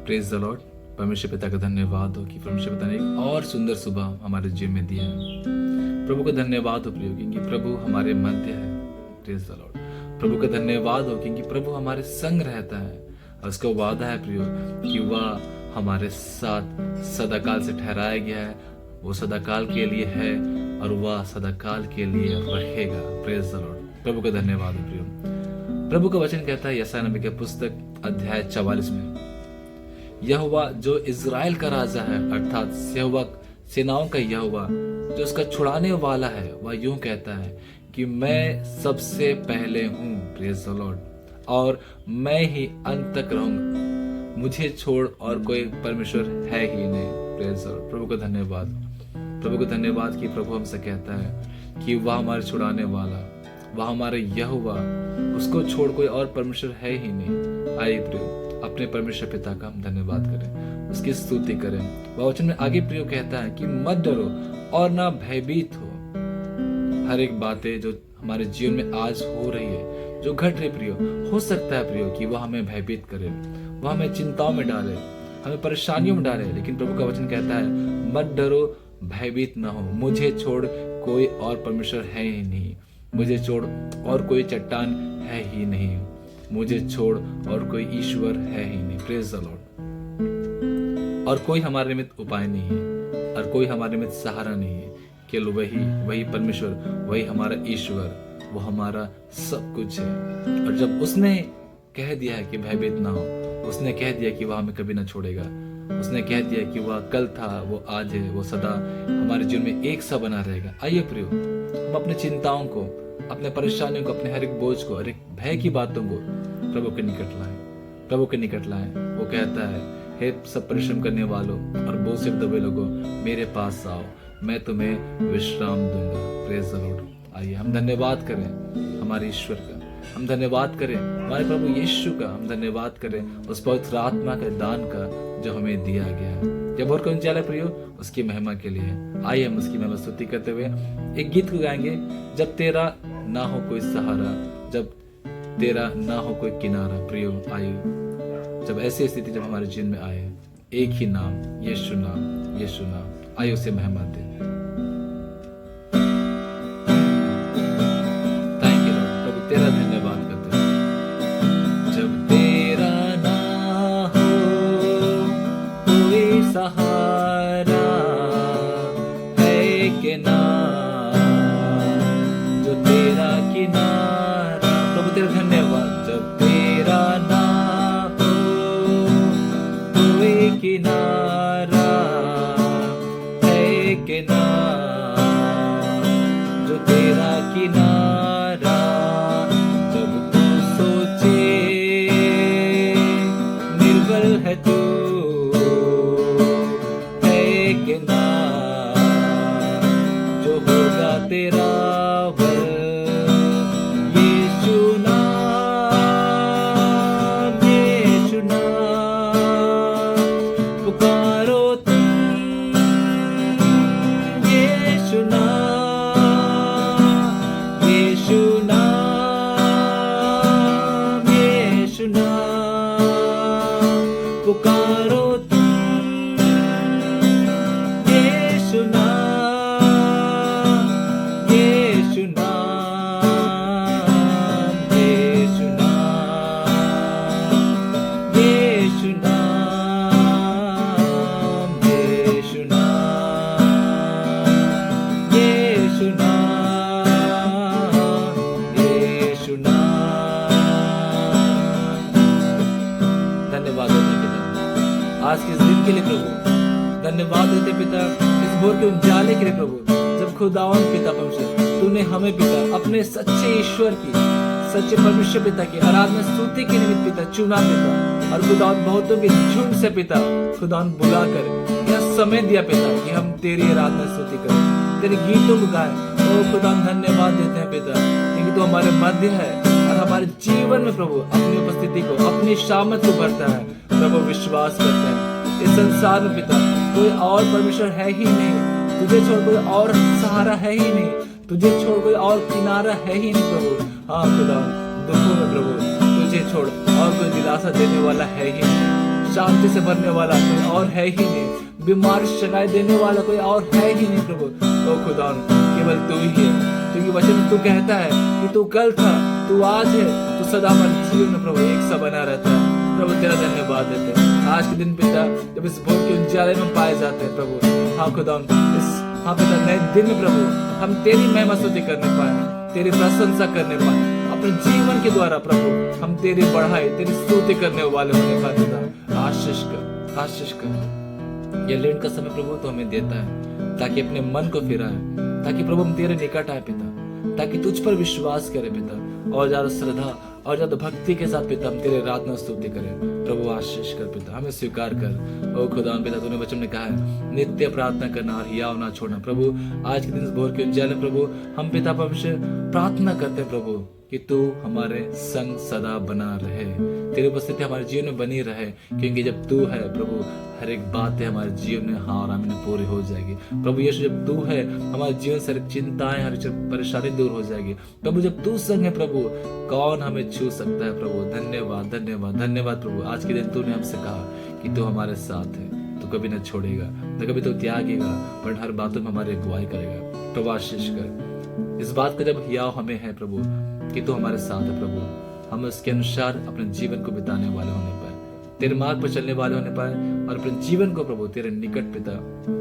Praise the Lord. परमेश्वर पिता का धन्यवाद हो कि परमेश्वर पिता ने एक और सुंदर सुबह हमारे जीवन में दिया है। प्रभु का धन्यवाद हो प्रियो क्योंकि प्रभु हमारे मध्य है। Praise the Lord. प्रभु का धन्यवाद हो क्योंकि प्रभु हमारे संग रहता है और उसका वादा है प्रियो कि वह हमारे साथ सदाकाल से ठहराया गया है। वो सदाकाल के लिए है और वह सदाकाल के लिए रहेगा। Praise the Lord. प्रभु का धन्यवाद हो प्रियो। प्रभु का वचन कहता है यशायाह नबी की पुस्तक अध्याय 44 में, यहोवा जो इज़राइल का राजा है अर्थात यहोवा सेनाओं का यहोवा जो उसका छुड़ाने वाला है, वह यूं कहता है कि मैं सबसे पहले हूं। Praise the Lord. और मैं ही अंत तक रहूंगा, मुझे छोड़ और कोई परमेश्वर है ही नहीं। Praise the Lord. प्रभु का धन्यवाद। प्रभु को धन्यवाद कि प्रभु हमसे कहता है कि वह हमारे छुड़ाने वाला, वह हमारे यहोवा, उसको छोड़ कोई और परमेश्वर है ही नहीं। आइए प्रियो अपने परमेश्वर पिता का हम धन्यवाद करें, उसकी स्तुति करें। वह वचन में आगे प्रियो कहता है कि मत डरो और ना भयभीत हो। हर एक बातें जो हमारे जीवन में आज हो रही है, जो घट रही प्रियो, हो सकता है प्रियो कि वह हमें भयभीत करे, वह हमें चिंताओं में डाले, हमें परेशानियों में डाले। लेकिन प्रभु का वचन कहता है मत डरो, भयभीत ना हो, मुझे छोड़ कोई और परमेश्वर है ही नहीं, मुझे छोड़ और कोई चट्टान है ही नहीं, मुझे छोड़ और कोई ईश्वर है ही नहीं। Praise the Lord. और कोई हमारे निमित्त उपाय नहीं है और कोई हमारे निमित्त सहारा नहीं है, केवल वही परमेश्वर, वही हमारा ईश्वर, वो हमारा सब कुछ है। और जब उसने कह दिया है कि भयभीत ना हो, उसने कह दिया कि वह हमें कभी ना छोड़ेगा, उसने कह दिया कि वह कल था, वो आज है, वो सदा हमारे जीवन में एक सा बना रहेगा। आइए प्रियो हम अपनी चिंताओं को, अपने परेशानियों को, अपने हर एक बोझ को, हर एक भय की बातों को प्रभु के निकट लाएं, प्रभु के निकट लाएं। वो कहता है हे सब परिश्रम करने वालों और बोझ से दबे लोगों, मेरे पास आओ, मैं तुम्हें विश्राम दूंगा। Praise the Lord. आइए हम धन्यवाद करें हमारे ईश्वर का, हम धन्यवाद करें हमारे प्रभु यीशु का, हम धन्यवाद करें उस पवित्र आत्मा के दान का जो हमें दिया गया है। जब और कौन चला प्रियो उसकी महिमा के लिए। आइए हम उसकी महिमा स्तुति करते हुए एक गीत को गाएंगे, जब तेरा ना हो कोई सहारा, जब तेरा ना हो कोई किनारा। प्रियो आइए जब ऐसी स्थिति जब हमारे जीवन में आए, एक ही नाम, यीशु नाम, यीशु नाम, आइए उसे महिमा दे। Thank you Lord. प्रभु तेरा धन्यवाद करते हैं। जब तेरा ना हो कोई सहारा है कि ना, जो तेरा किनारा। प्रभु तेरा धन्यवाद। जब तेरा ना हो कोई किनारा है कि ना, जो तेरा किनारा। जब तू सोचे निर्बल है तू है कि ना, जो होगा तेरा आज के इस दिन के लिए प्रभु धन्यवाद देते पिता, इस भोर के उजाले के लिए प्रभु, जब खुदावन पिता परमेश्वर तूने हमें पिता अपने सच्चे ईश्वर की, सच्चे परमेश्वर पिता की आराधना स्तुति के निमित्त पिता चुना पिता, और खुदावन बहुतों के झुंड से पिता खुदावन बुलाकर यह समय दिया पिता कि हम तेरी आराधना स्तुति करें, तेरे गीतों को गाएं। तो खुदावन धन्यवाद देते हैं पिता क्योंकि तू हमारे मध्य है और हमारे जीवन में प्रभु अपनी उपस्थिति को, अपनी शामत को भरता है। प्रभु विश्वास करते हैं इस संसार में पिता कोई और परमेश्वर है ही नहीं, तुझे छोड़ कोई और सहारा है ही नहीं, तुझे छोड़ कोई और किनारा है ही नहीं प्रभु। हाँ खुदा दुखों में प्रभु तुझे छोड़ और कोई दिलासा देने वाला है ही नहीं, शांति से भरने वाला कोई और है ही नहीं, बीमार शिकायत देने वाला कोई और है ही नहीं प्रभु। ओ खुदा केवल तू ही है, क्योंकि वचन में तू कहता है कि तू कल था, तू आज है, तू सदा हमारे जीवन में प्रभु एक सा बना रहता है। प्रभु तेरा धन्यवाद देते हैं आज के दिन पिता, जब इस भोर के उजाले में पाए जाते हैं प्रभु। हाँ खुदा हाँ पिता, नए दिन में प्रभु हम तेरी महिमा स्तुति करने पाए, तेरी प्रशंसा करने पाए, अपने जीवन के द्वारा प्रभु हम तेरी बढ़ाई, तेरी स्तुति करने वाले होने पाए पिता। आशीष कर, आशीष कर। यह लेट का समय प्रभु तो हमें देता है ताकि अपने मन को फिराए, ताकि प्रभु हम तेरे निकट आए पिता, ताकि तुझ पर विश्वास करें पिता, और ज्यादा श्रद्धा और ज्यादा भक्ति के साथ पिता हम तेरे रात में स्तुति करें। प्रभु आशीष कर पिता, हमें स्वीकार कर। ओ खुदा पिता, तूने वचन में कहा है नित्य प्रार्थना करना और हियाव ना छोड़ना। प्रभु आज के दिन भोर के उज्जैन प्रभु हम पिता परमेश्वर प्रार्थना करते हैं प्रभु कि तू हमारे संग सदा बना रहे, तेरी उपस्थिति हमारे जीवन में बनी रहे, क्योंकि जब तू है प्रभु हर एक बात है हमारे जीवन में हाँ और आमीन पूरी हो जाएगी। प्रभु यीशु जब तू है हमारे जीवन से हर चिंताएं हर परेशानी दूर हो जाएगी। प्रभु जब तू संग है प्रभु कौन हमें छू सकता है प्रभु। धन्यवाद धन्यवाद धन्यवाद प्रभु। आज के दिन तूने हमसे कहा कि तू हमारे साथ है, तू कभी न छोड़ेगा, न कभी तो त्यागेगा, पर हर बातों में हमारी अगुवाई करेगा। प्रभु आशीष कर इस बात का जब हियाव हमें है प्रभु कि तू हमारे साथ है प्रभु, हम उसके अनुसार अपने जीवन को बिताने वाले होने पाए, तेरे मार्ग पर चलने वाले होने पाए, और अपने जीवन को प्रभु तेरे निकट पिता,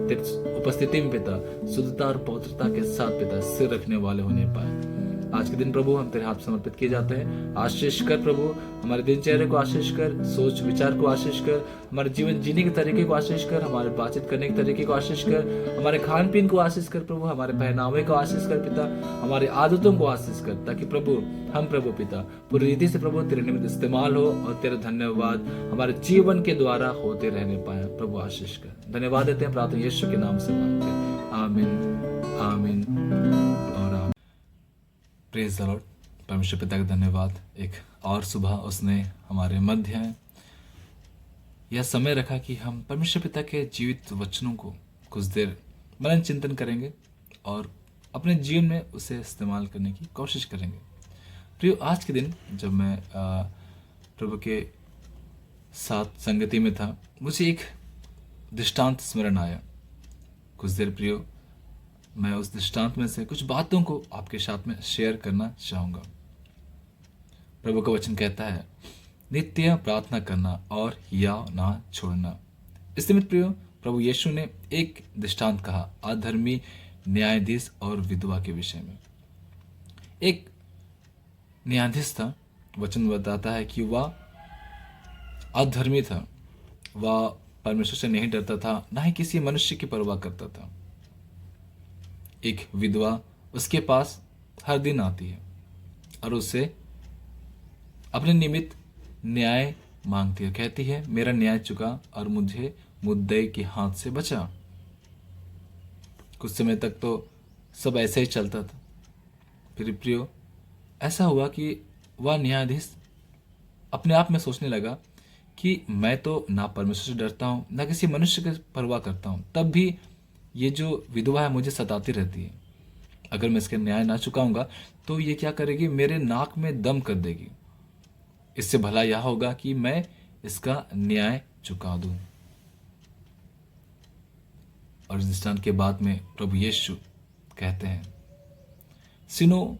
तेरे उपस्थिति में पिता शुद्धता और पवित्रता के साथ पिता सिर रखने वाले होने पाए। आज के दिन प्रभु हम तेरे हाथ समर्पित किए जाते हैं। आशीष कर प्रभु, हमारे दिनचर्या को आशीष कर, सोच विचार को आशीष कर, हमारे जीवन जीने के तरीके को आशीष कर, हमारे बातचीत करने के तरीके को आशीष कर, हमारे खान पीन को आशीष कर प्रभु, हमारे पहनावे को आशीष कर पिता, हमारी आदतों को आशीष कर, ताकि प्रभु हम प्रभु पिता पूरी रीति से प्रभु तेरे निमित्त इस्तेमाल हो और तेरा धन्यवाद हमारे जीवन के द्वारा होते रहने पाए। प्रभु आशीष कर। धन्यवाद देते हैं प्रार्थना यीशु के नाम से मांगते हैं, आमीन आमीन और आमीन। Praise the Lord. परमेश्वर पिता का धन्यवाद, एक और सुबह उसने हमारे मध्य है यह समय रखा कि हम परमेश्वर पिता के जीवित वचनों को कुछ देर मनन चिंतन करेंगे और अपने जीवन में उसे इस्तेमाल करने की कोशिश करेंगे। प्रियो, आज के दिन जब मैं प्रभु के साथ संगति में था, मुझे एक दृष्टांत स्मरण आया। कुछ देर प्रियो मैं उस दृष्टांत में से कुछ बातों को आपके साथ में शेयर करना चाहूँगा। प्रभु का वचन कहता है नित्य प्रार्थना करना और हियाव ना छोड़ना। इस निमित्त प्रियो प्रभु यीशु ने एक दृष्टांत कहा अधर्मी न्यायाधीश और विधवा के विषय में। एक न्यायाधीश था, वचन बताता है कि वह अधर्मी था, वह परमेश्वर से नहीं डरता था, ना ही किसी मनुष्य की परवाह करता था। एक विधवा उसके पास हर दिन आती है और उससे अपने निमित्त न्याय मांगती है, कहती है मेरा न्याय चुका और मुझे मुद्दे के हाथ से बचा। कुछ समय तक तो सब ऐसे ही चलता था। फिर प्रियो ऐसा हुआ कि वह न्यायाधीश अपने आप में सोचने लगा कि मैं तो ना परमेश्वर से डरता हूँ ना किसी मनुष्य की परवाह करता हूँ, तब भी ये जो विधवा है मुझे सताती रहती है। अगर मैं इसके न्याय ना चुकाऊंगा तो ये क्या करेगी, मेरे नाक में दम कर देगी। इससे भला यह होगा कि मैं इसका न्याय चुका दूं। और इस दृष्टांत के बाद में प्रभु यीशु कहते हैं सुनो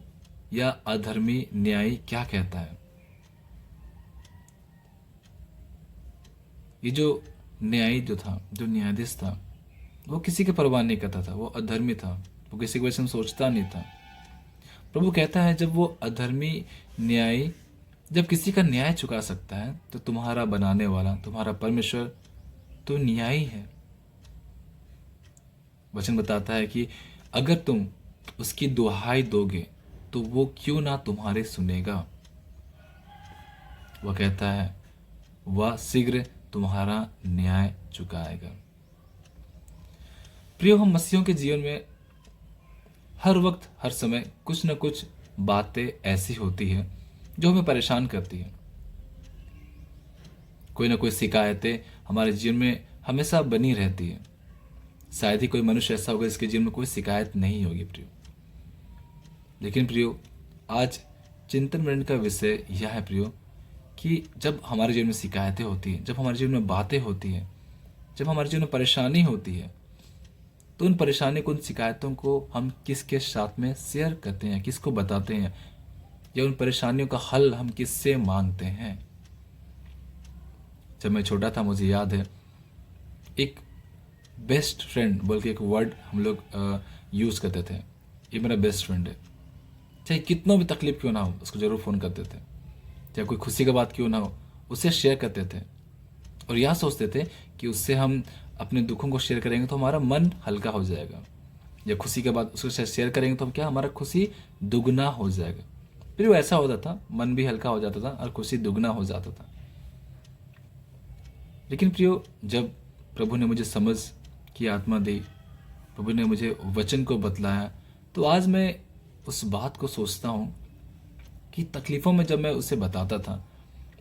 या अधर्मी न्यायी क्या कहता है। ये जो न्यायी जो था, जो न्यायाधीश था, वो किसी की परवाह नहीं करता था, वो अधर्मी था, वो किसी के बारे में सोचता नहीं था। प्रभु कहता है जब वो अधर्मी न्यायी जब किसी का न्याय चुका सकता है तो तुम्हारा बनाने वाला, तुम्हारा परमेश्वर तो न्यायी है। वचन बताता है कि अगर तुम उसकी दुहाई दोगे तो वो क्यों ना तुम्हारे सुनेगा। वह कहता है वह शीघ्र तुम्हारा न्याय चुकाएगा। प्रियो, हम मसीहों के जीवन में हर वक्त हर समय कुछ न कुछ बातें ऐसी होती है जो हमें परेशान करती है। कोई ना कोई शिकायतें हमारे जीवन में हमेशा बनी रहती है। शायद ही कोई मनुष्य ऐसा होगा जिसके जीवन में कोई शिकायत नहीं होगी प्रियो। लेकिन प्रियो, आज चिंतन मनन का विषय यह है प्रियो कि जब हमारे जीवन में शिकायतें होती हैं, जब हमारे जीवन में बातें होती हैं, जब हमारे जीवन में परेशानी होती है, तो उन परेशानी को, उन शिकायतों को हम किसके साथ में शेयर करते हैं, किसको बताते हैं, या उन परेशानियों का हल हम किससे मांगते हैं। जब मैं छोटा था मुझे याद है, एक बेस्ट फ्रेंड बोल के एक वर्ड हम लोग यूज़ करते थे, ये मेरा बेस्ट फ्रेंड है। चाहे कितना भी तकलीफ क्यों ना हो उसको ज़रूर फ़ोन करते थे, चाहे कोई खुशी की बात क्यों ना हो उससे शेयर करते थे, और यह सोचते थे कि उससे हम अपने दुखों को शेयर करेंगे तो हमारा मन हल्का हो जाएगा, या खुशी के बाद उसको शेयर करेंगे तो क्या हमारा खुशी दुगना हो जाएगा। फिर वो ऐसा होता था, मन भी हल्का हो जाता था और खुशी दुगना हो जाता था। लेकिन प्रियो, जब प्रभु ने मुझे समझ की आत्मा दी, प्रभु ने मुझे वचन को बतलाया, तो आज मैं उस बात को सोचता हूँ कि तकलीफ़ों में जब मैं उसे बताता था,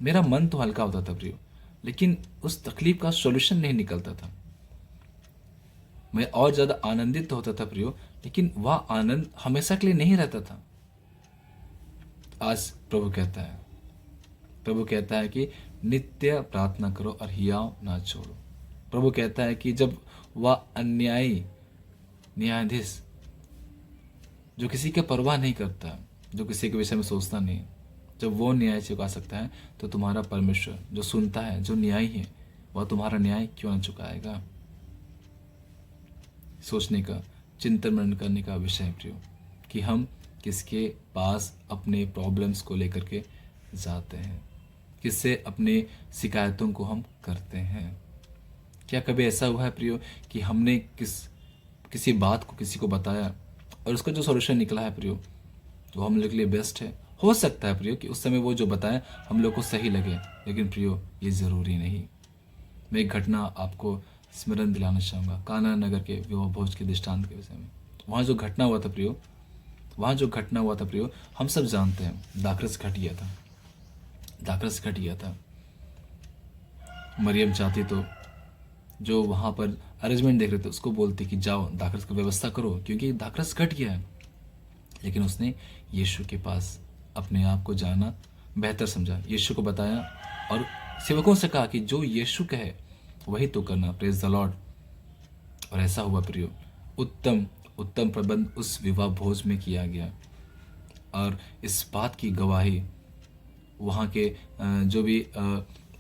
मेरा मन तो हल्का होता था प्रियो, लेकिन उस तकलीफ का सॉल्यूशन नहीं निकलता था। मैं और ज़्यादा आनंदित तो होता था प्रियो, लेकिन वह आनंद हमेशा के लिए नहीं रहता था। आज प्रभु कहता है कि नित्य प्रार्थना करो और हियाव ना छोड़ो। प्रभु कहता है कि जब वह अन्यायी न्यायाधीश जो किसी की परवाह नहीं करता, जो किसी के विषय में सोचता नहीं, जब वो न्याय चुका सकता है, तो तुम्हारा परमेश्वर जो सुनता है, जो न्यायी है, वह तुम्हारा न्याय क्यों न चुकाएगा। सोचने का, चिंतन मनन करने का विषय है प्रियो, कि हम किसके पास अपने प्रॉब्लम्स को लेकर के जाते हैं, किससे अपने शिकायतों को हम करते हैं। क्या कभी ऐसा हुआ है प्रियो कि हमने किसी बात को किसी को बताया और उसका जो सॉल्यूशन निकला है प्रियो, वो हम लोग के लिए बेस्ट है। हो सकता है प्रियो कि उस समय वो जो बताएं हम लोग को सही लगे, लेकिन प्रियो ये ज़रूरी नहीं। मैं एक घटना आपको स्मरण दिलाना चाहूँगा, कान्हा नगर के विवाह भोज के दृष्टांत के विषय में। वहाँ जो घटना हुआ था प्रियो, हम सब जानते हैं, दाखरस घट गया था। मरियम चाहती तो जो वहाँ पर अरेंजमेंट देख रहे थे उसको बोलते कि जाओ दाखरस की व्यवस्था करो, क्योंकि दाखरस घट गया है। लेकिन उसने यीशु के पास अपने आप को जाना बेहतर समझा, यीशु को बताया और सेवकों से कहा कि जो यीशु कहे वही तो करना। Praise the Lord. और ऐसा हुआ प्रियो, उत्तम प्रबंध उस विवाह भोज में किया गया, और इस बात की गवाही वहाँ के जो भी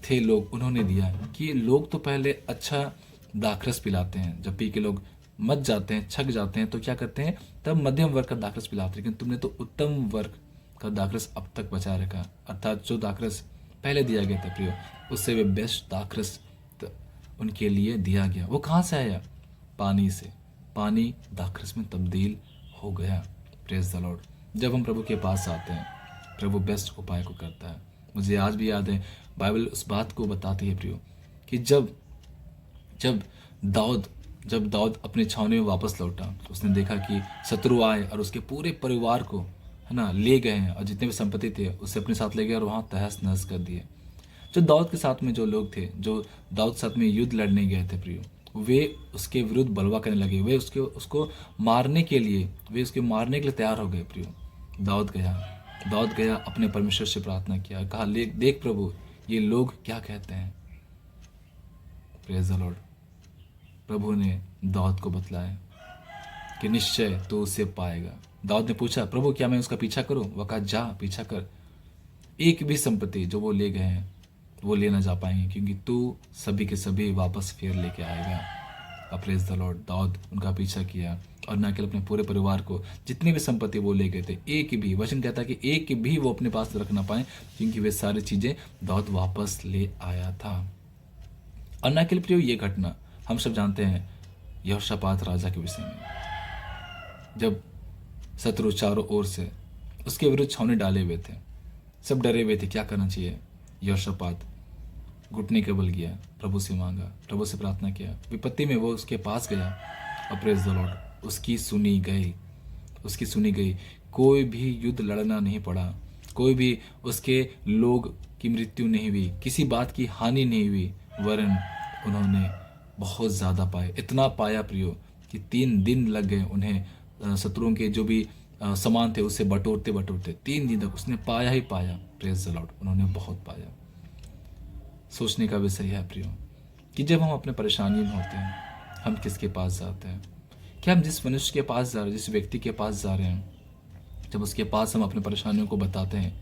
थे लोग, उन्होंने दिया कि लोग तो पहले अच्छा दाखरस पिलाते हैं, जब पी के लोग मच जाते हैं, छक जाते हैं, तो क्या करते हैं, तब मध्यम वर्ग का दाखरस पिलाते हैं। लेकिन तुमने तो उत्तम वर्ग का दाखरस अब तक बचा रखा, अर्थात जो दाखरस पहले दिया गया था प्रियो, उससे वे बेस्ट दाखरस उनके लिए दिया गया। वो कहाँ से आया? पानी से। पानी दाखरस में तब्दील हो गया। Praise the Lord. जब हम प्रभु के पास आते हैं, प्रभु बेस्ट उपाय को करता है। मुझे आज भी याद है, बाइबल उस बात को बताती है प्रियो, कि जब दाऊद अपने छावनी में वापस लौटा, उसने देखा कि शत्रु आए और उसके पूरे परिवार को है ना ले गए हैं, और जितने भी संपत्ति थे उसे अपने साथ ले गए और वहाँ तहस नहस कर दिए। जो दाऊद के साथ में जो लोग थे, जो दाऊद के साथ में युद्ध लड़ने गए थे प्रियो, वे उसके विरुद्ध बलवा करने लगे, वे उसको मारने के लिए तैयार हो गए प्रियो। दाऊद गया अपने परमेश्वर से प्रार्थना किया, कहा देख प्रभु ये लोग क्या कहते हैं। Praise the Lord. प्रभु ने दाऊद को बतलाया कि निश्चय तो उसे पाएगा। दाऊद ने पूछा, प्रभु क्या मैं उसका पीछा करूं? वह कहा जा पीछा कर, एक भी संपत्ति जो वो ले गए हैं वो ले ना जा पाएंगे, क्योंकि तू सभी के सभी वापस फिर लेके आएगा। Praise the Lord. दाऊद उनका पीछा किया, और न केवल अपने पूरे परिवार को, जितनी भी संपत्ति वो ले गए थे, एक भी, वचन कहता है कि एक भी वो अपने पास रख ना पाए, क्योंकि वे सारी चीजें दाऊद वापस ले आया था। और न केवल प्रियो ये घटना हम सब जानते हैं यहोशापात राजा के विषय में, जब शत्रु चारों ओर से उसके विरुद्ध छावनी डाले हुए थे, सब डरे हुए थे क्या करना चाहिए। यहोशापात घुटने के बल गया, प्रभु से मांगा, प्रभु से प्रार्थना किया, विपत्ति में वो उसके पास गया, और प्रेज द लॉर्ड उसकी सुनी गई। कोई भी युद्ध लड़ना नहीं पड़ा, कोई भी उसके लोग की मृत्यु नहीं हुई, किसी बात की हानि नहीं हुई, वरन उन्होंने बहुत ज़्यादा पाए। इतना पाया प्रियो कि 3 दिन लग गए उन्हें शत्रुओं के जो भी सामान थे उससे बटोरते 3 दिन तक उसने पाया ही पाया। Praise the Lord. उन्होंने बहुत पाया। सोचने का विषय है प्रियो कि जब हम अपने परेशानी में होते हैं हम किसके पास जाते हैं? क्या हम जिस मनुष्य के पास जा रहे हैं, जिस व्यक्ति के पास जा रहे हैं, जब उसके पास हम अपने परेशानियों को बताते हैं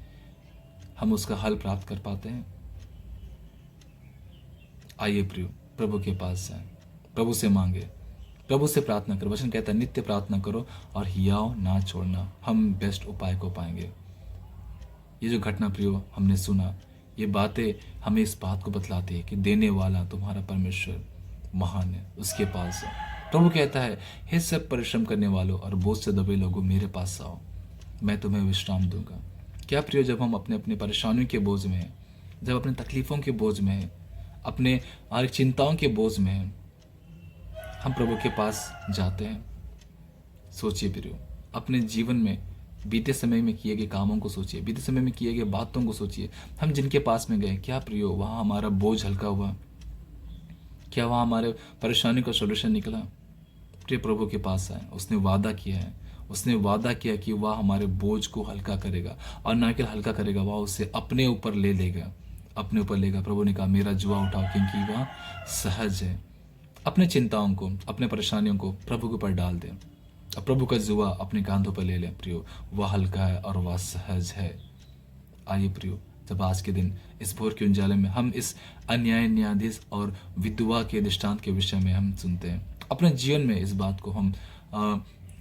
हम उसका हल प्राप्त कर पाते हैं? आइए प्रियो प्रभु के पास जाएं, प्रभु से मांगे, प्रभु से प्रार्थना करो। वचन कहता है नित्य प्रार्थना करो और हियाव ना छोड़ना, हम बेस्ट उपाय को पाएंगे। ये जो घटना प्रियो हमने सुना, ये बातें हमें इस बात को बतलाती है कि देने वाला तुम्हारा परमेश्वर महान है, उसके पास जाओ। प्रभु कहता है हे सब परिश्रम करने वालों और बोझ से दबे लोगों मेरे पास आओ, मैं तुम्हें विश्राम दूंगा। क्या प्रियो जब हम अपने अपने परेशानियों के बोझ में हैं, जब अपने तकलीफ़ों के बोझ में हैं, अपने हर चिंताओं के बोझ में हैं, हम प्रभु के पास जाते हैं? सोचिए प्रियो अपने जीवन में बीते समय में किए गए कामों को सोचिए, बीते समय में किए गए बातों को सोचिए। हम जिनके पास में गए क्या प्रियो वहाँ हमारा बोझ हल्का हुआ? क्या वहाँ हमारे परेशानी का सोल्यूशन निकला? प्रिय प्रभु के पास आए, उसने वादा किया है, उसने वादा किया कि वह हमारे बोझ को हल्का करेगा और ना केवल हल्का करेगा, वह उसे अपने ऊपर ले लेगा, अपने ऊपर लेगा। प्रभु ने कहा मेरा जुआ उठाओ क्योंकि वह सहज है। अपने चिंताओं को, अपने परेशानियों को प्रभु के ऊपर डाल दें और प्रभु का जुआ अपने कांधों पर ले लें प्रियो, वह हल्का है और वह सहज है। आइए प्रियो जब आज के दिन इस भोर के उजाले में हम इस अन्याय, न्यायाधीश और विधवा के दृष्टांत के विषय में हम सुनते हैं, अपने जीवन में इस बात को हम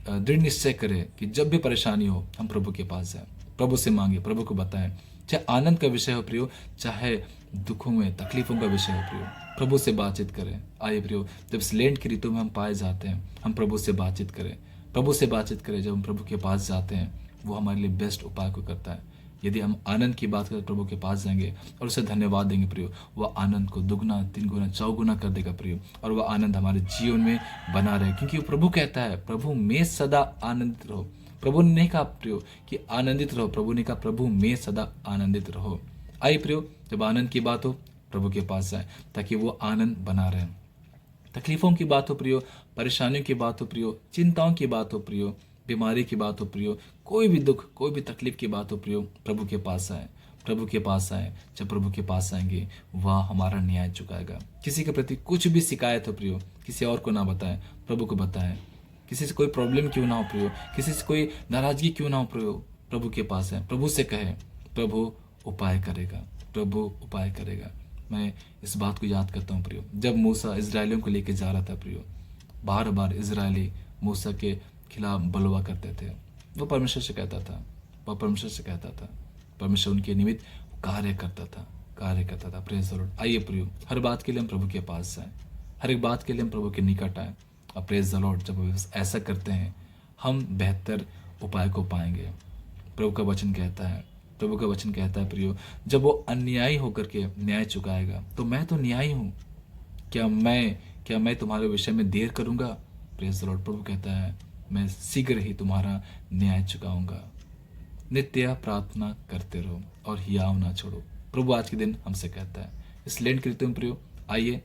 दृढ़ निश्चय करें कि जब भी परेशानी हो हम प्रभु के पास जाएं, प्रभु से मांगे, प्रभु को बताएं। चाहे आनंद का विषय हो प्रियो, चाहे दुखों में तकलीफों का विषय हो प्रियो, प्रभु से बातचीत करें। आइए प्रियो जब इस लेंट की ऋतु में हम पाए जाते हैं हम प्रभु से बातचीत करें, प्रभु से बातचीत करें। जब हम प्रभु के पास जाते हैं वो हमारे लिए बेस्ट उपाय को करता है। यदि हम आनंद की बात करें प्रभु के पास जाएंगे और उसे धन्यवाद देंगे प्रियो, वह आनंद को दुगना, 3 गुना, 4 गुना कर देगा प्रियो, और वह आनंद हमारे जीवन में बना रहे, क्योंकि प्रभु कहता है प्रभु में सदा आनंदित रहो। प्रभु ने नहीं कहा प्रियो कि आनंदित रहो, प्रभु ने कहा प्रभु में सदा आनंदित रहो। आइए प्रियो जब आनंद की बात हो प्रभु के पास जाए ताकि वो आनंद बना रहे। तकलीफों की बात हो प्रियो, परेशानियों की बात हो प्रियो, चिंताओं की बात हो प्रियो, बीमारी की बात हो प्रियो, कोई भी दुख, कोई भी तकलीफ की बात हो प्रियो, प्रभु के पास आए, प्रभु के पास आए। जब प्रभु के पास आएंगे वह हमारा न्याय चुकाएगा। किसी के प्रति कुछ भी शिकायत हो प्रियो, किसी और को ना बताएं, प्रभु को बताएं। किसी से कोई प्रॉब्लम क्यों ना हो प्रियो, किसी से कोई नाराजगी क्यों ना हो प्रियो, प्रभु के पास है, प्रभु से कहे, प्रभु उपाय करेगा, प्रभु उपाय करेगा। मैं इस बात को याद करता हूँ प्रियो, जब मूसा इजरायलियों को लेके जा रहा था प्रियो, बार बार इजरायली मूसा के खिलाफ बलवा करते थे। वो परमेश्वर से कहता था, वह परमेश्वर से कहता था, परमेश्वर उनके निमित्त कार्य करता था। Praise the Lord. आइए प्रियो हर बात के लिए हम प्रभु के पास जाएं, हर एक बात के लिए हम प्रभु के निकट आए। और प्रेज़ द लॉर्ड जब ऐसा करते हैं हम बेहतर उपाय को पाएंगे। प्रभु का वचन कहता है प्रियो, जब वो अन्यायी होकर के न्याय चुकाएगा तो मैं तो न्यायी हूँ, क्या मैं तुम्हारे विषय में देर करूँगा? Praise the Lord. प्रभु कहता है मैं शीघ्र ही तुम्हारा न्याय चुकाऊंगा। नित्य प्रार्थना करते रहो और हियाव ना छोड़ो, प्रभु आज के दिन हमसे कहता है। इस लेंट की ऋतु में प्रियो आइए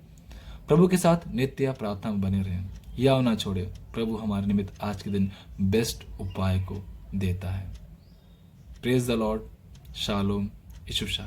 प्रभु के साथ नित्य प्रार्थना में बने रहें, हियाव ना छोड़े। प्रभु हमारे निमित्त आज के दिन बेस्ट उपाय को देता है। Praise the lord. शालोम। यीशु शाह।